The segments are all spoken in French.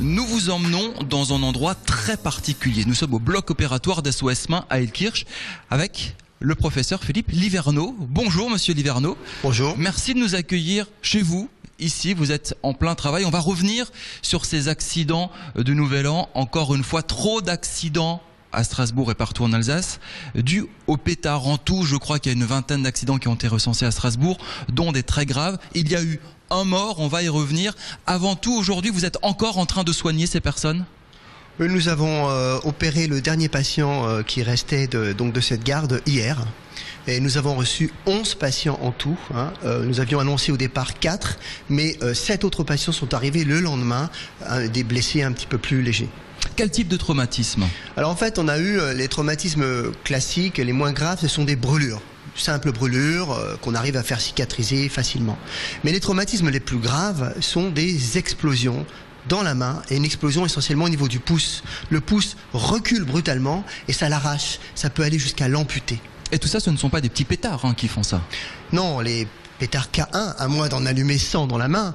Nous vous emmenons dans un endroit très particulier. Nous sommes au bloc opératoire d'SOS Main à Elkirch avec le professeur Philippe Liverneau. Bonjour monsieur Liverneau. Bonjour. Merci de nous accueillir chez vous. Ici, vous êtes en plein travail. On va revenir sur ces accidents de Nouvel An. Encore une fois, trop d'accidents à Strasbourg et partout en Alsace, dû au pétard. En tout, je crois qu'il y a une vingtaine d'accidents qui ont été recensés à Strasbourg, dont des très graves. Il y a eu un mort, on va y revenir. Avant tout, aujourd'hui, vous êtes encore en train de soigner ces personnes ? Nous avons opéré le dernier patient qui restait de cette garde hier. Et nous avons reçu 11 patients en tout. Nous avions annoncé au départ 4, mais 7 autres patients sont arrivés le lendemain, des blessés un petit peu plus légers. Quel type de traumatisme ? Alors en fait, on a eu les traumatismes classiques, les moins graves, ce sont des brûlures. Simples brûlures qu'on arrive à faire cicatriser facilement. Mais les traumatismes les plus graves sont des explosions dans la main et une explosion essentiellement au niveau du pouce. Le pouce recule brutalement et ça l'arrache. Ça peut aller jusqu'à l'amputer. Et tout ça, ce ne sont pas des petits pétards qui font ça. Non, les pétards K1, à moins d'en allumer 100 dans la main,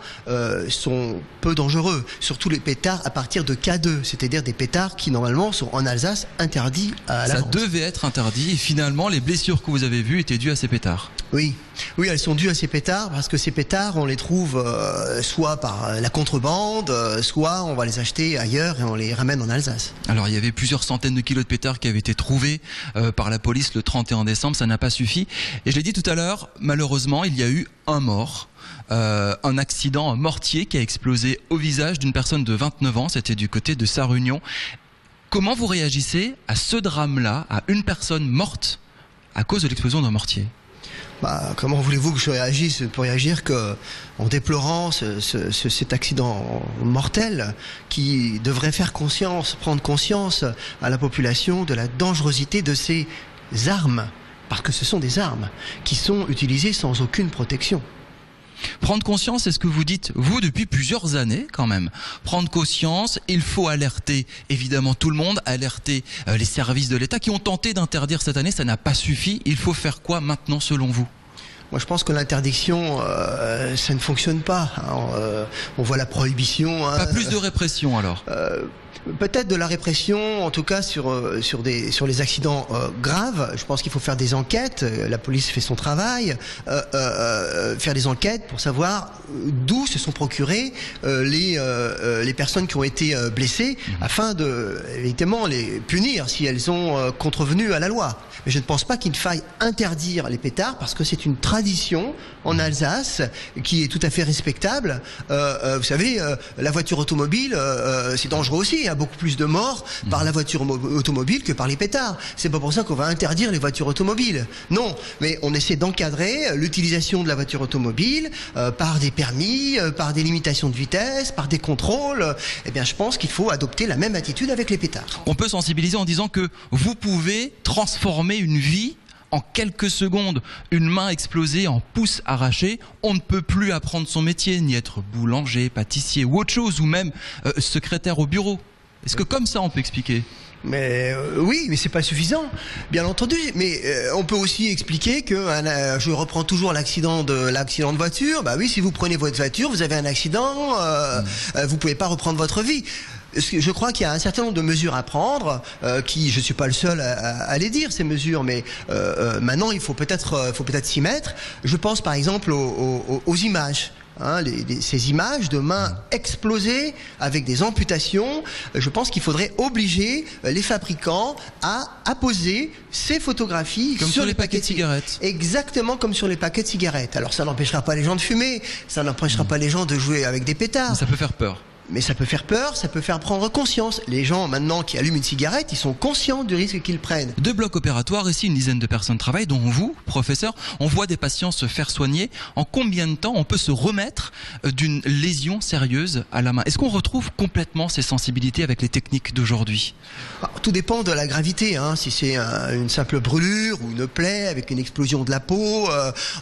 sont peu dangereux. Surtout les pétards à partir de K2, c'est-à-dire des pétards qui normalement sont en Alsace interdits à la vente. Ça devait être interdit et finalement les blessures que vous avez vues étaient dues à ces pétards. Oui, elles sont dues à ces pétards parce que ces pétards, on les trouve soit par la contrebande, soit on va les acheter ailleurs et on les ramène en Alsace. Alors il y avait plusieurs centaines de kilos de pétards qui avaient été trouvés par la police le 31 décembre, ça n'a pas suffi. Et je l'ai dit tout à l'heure, malheureusement, il y a eu un mort. Un accident mortier qui a explosé au visage d'une personne de 29 ans, c'était du côté de Sarre-Union. Comment vous réagissez à ce drame-là, à une personne morte à cause de l'explosion d'un mortier ? Comment voulez-vous que je réagisse ? Pour réagir en déplorant cet accident mortel qui devrait faire prendre conscience à la population de la dangerosité de ces armes, parce que ce sont des armes qui sont utilisées sans aucune protection. Prendre conscience, c'est ce que vous dites, vous, depuis plusieurs années quand même. Prendre conscience, il faut alerter évidemment tout le monde, alerter les services de l'État qui ont tenté d'interdire cette année, ça n'a pas suffi. Il faut faire quoi maintenant selon vous ? Moi, je pense que l'interdiction, ça ne fonctionne pas. On voit la prohibition. Pas plus de répression alors ? Peut-être de la répression, en tout cas sur les accidents graves. Je pense qu'il faut faire des enquêtes. La police fait son travail. Faire des enquêtes pour savoir d'où se sont procurées les personnes qui ont été blessées, afin de évidemment les punir si elles ont contrevenu à la loi. Mais je ne pense pas qu'il faille interdire les pétards parce que c'est une tradition en Alsace qui est tout à fait respectable. Vous savez, la voiture automobile, c'est dangereux aussi. Il y a beaucoup plus de morts par la voiture automobile que par les pétards. C'est pas pour ça qu'on va interdire les voitures automobiles. Non, mais on essaie d'encadrer l'utilisation de la voiture automobile par des permis, par des limitations de vitesse, par des contrôles. Eh bien, je pense qu'il faut adopter la même attitude avec les pétards. On peut sensibiliser en disant que vous pouvez transformer une vie en quelques secondes, une main explosée, en pouce arraché. On ne peut plus apprendre son métier, ni être boulanger, pâtissier ou autre chose, ou même secrétaire au bureau. Est-ce que comme ça on peut expliquer ? Mais oui, mais c'est pas suffisant, bien entendu. Mais on peut aussi expliquer que je reprends toujours l'accident de voiture. Bah oui, si vous prenez votre voiture, vous avez un accident, vous pouvez pas reprendre votre vie. Je crois qu'il y a un certain nombre de mesures à prendre, je suis pas le seul à les dire ces mesures, mais maintenant il faut peut-être s'y mettre. Je pense par exemple aux images. Ces images de mains explosées avec des amputations, je pense qu'il faudrait obliger les fabricants à apposer ces photographies comme sur les paquets de cigarettes. Exactement comme sur les paquets de cigarettes. Alors ça n'empêchera pas les gens de fumer, ça n'empêchera pas les gens de jouer avec des pétards. Mais ça peut faire peur. Mais ça peut faire peur, ça peut faire prendre conscience. Les gens, maintenant, qui allument une cigarette, ils sont conscients du risque qu'ils prennent. 2 blocs opératoires, ici, une dizaine de personnes travaillent, dont vous, professeur. On voit des patients se faire soigner. En combien de temps on peut se remettre d'une lésion sérieuse à la main ? Est-ce qu'on retrouve complètement ces sensibilités avec les techniques d'aujourd'hui ? Tout dépend de la gravité. Si c'est une simple brûlure ou une plaie avec une explosion de la peau,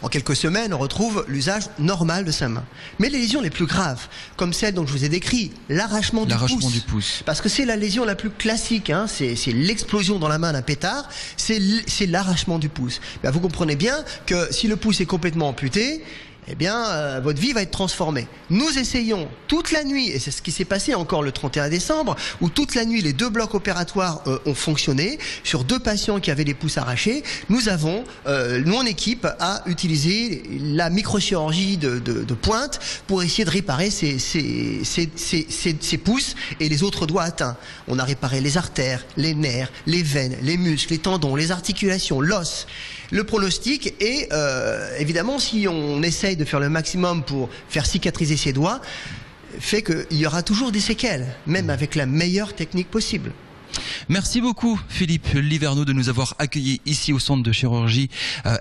en quelques semaines, on retrouve l'usage normal de sa main. Mais les lésions les plus graves, comme celles dont je vous ai décrit, l'arrachement du pouce. Parce que c'est la lésion la plus classique, c'est l'explosion dans la main d'un pétard, c'est l'arrachement du pouce. Vous comprenez bien que si le pouce est complètement amputé, eh bien, votre vie va être transformée. Nous essayons toute la nuit, et c'est ce qui s'est passé encore le 31 décembre, où toute la nuit, les 2 blocs opératoires ont fonctionné. Sur 2 patients qui avaient les pouces arrachés, nous avons, mon équipe a utilisé la microchirurgie de pointe pour essayer de réparer ces pouces et les autres doigts atteints. On a réparé les artères, les nerfs, les veines, les muscles, les tendons, les articulations, l'os. Le pronostic est, évidemment, si on essaye de faire le maximum pour faire cicatriser ses doigts, fait qu'il y aura toujours des séquelles, même avec la meilleure technique possible. Merci beaucoup Philippe Liverneau de nous avoir accueillis ici au centre de chirurgie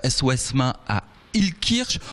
SOS Main à Illkirch.